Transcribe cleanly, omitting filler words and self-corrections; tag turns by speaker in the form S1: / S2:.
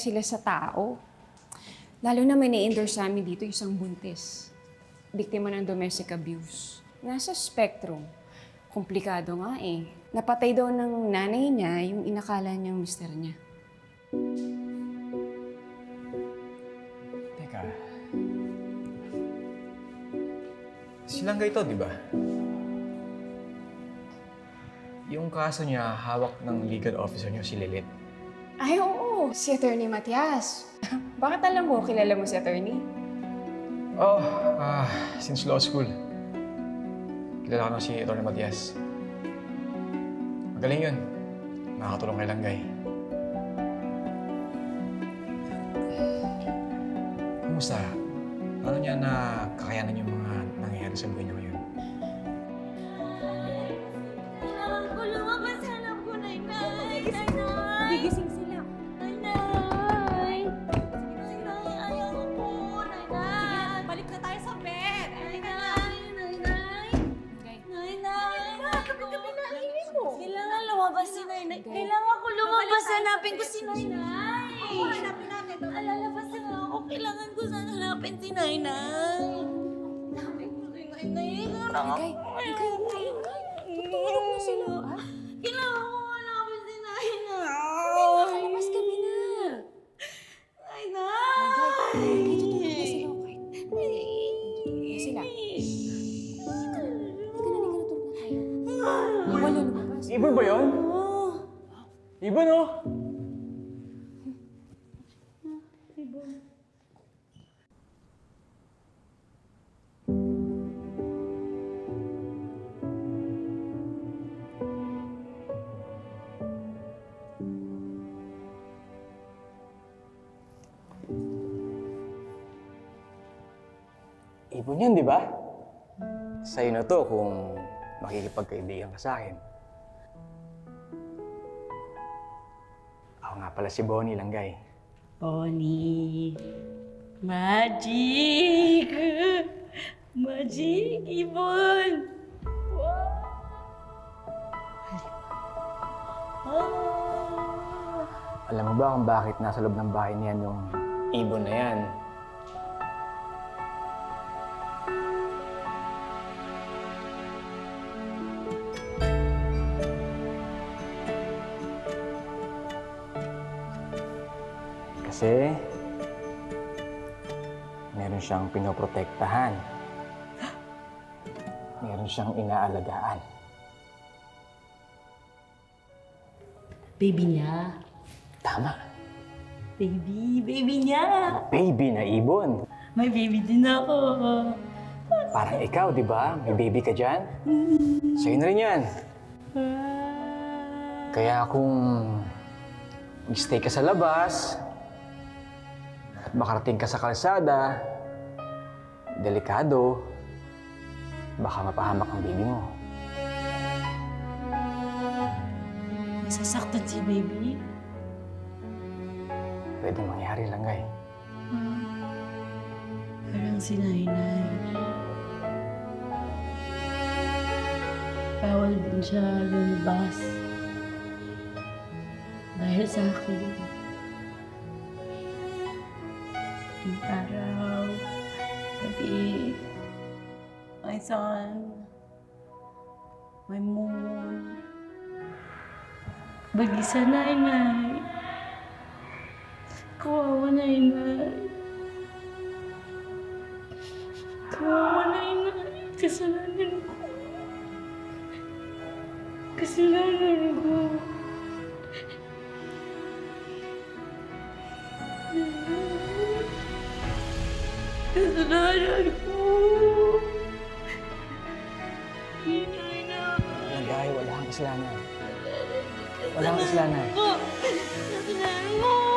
S1: sila sa tao. Lalo na may na-endorse sa amin dito isang buntis. Biktima ng domestic abuse. Nasa spectrum. Komplikado nga eh. Napatay daw ng nanay niya yung inakala niyang mister niya.
S2: Teka. Silang ito, di ba? Yung kaso niya, hawak ng legal officer niyo si Lilith.
S1: Ay, oo. Si Attorney Matias. Bakit alam mo, kilala mo si Attorney?
S2: Oh, since law school. Kilala ko na si Atty. Matias. Magaling yun. Nakakatulong kay Langgay. Kumusta? Ano niya na kakayanan yung mga nangyayari sa buhay niya ngayon?
S3: Kailangan ko lumabas. Hanap ko, Nay. Nay!
S1: Gigising sila.
S3: Nay! Nay, ayaw ko po. Nay!
S4: Balik na tayo sa bed!
S3: Gabi-gabi na hiling mo. Kailangan lumabas si Nay. Kailangan ko lumabas. Hanapin ko si Nay.
S4: Hanapin natin.
S3: Lalabas na ako. Kailangan ko sana hanapin si Nay. Hanapin ko si Nay.
S1: Tutulog na sila, ha?
S3: Kailangan ko hanapin si Nay.
S1: Nakalabas kami na.
S3: Nay!
S1: Tutulog na sila, okay? Tutulog na sila. Halika na, natulog na tayo. Wala lumabas.
S2: Ibon ba yun? Ibon, oh! Ibon yan, di ba? Sa'yo na to kung makikipagkaibigan ka sa akin. Ako nga pala si Bonnie Langgay.
S3: Bonnie. Magic! Magic, Ibon! Wow!
S2: Alam mo ba kung bakit nasa loob ng bahay niyan yung ibon na yan? Kasi meron siyang pinoprotektahan. Meron siyang inaalagaan.
S3: Baby niya.
S2: Tama.
S3: Baby niya.
S2: Baby na ibon.
S3: May baby din ako.
S2: Parang ikaw, di ba? May baby ka dyan? Sa'yo na rin yan. Kaya kung mag-stay ka sa labas, at makarating ka sa kalsada, delikado, baka mapahamak ang baby mo.
S3: Masasaktan si baby.
S2: Pwede mangyari lang, Gay.
S3: Parang si Nainay. Bawal din siya lumabas. Dahil sa akin. Yung araw, gabi, my son, my moon. Mag-isa, Nainay. Kawawa, Nainay. Kawawa, Nainay. Kasalanan ko. Kasalanan ko. Kasalanan ko.
S2: Langgay, wala kang kasalanan. Wala kang kasalanan.
S3: Kasalanan ko.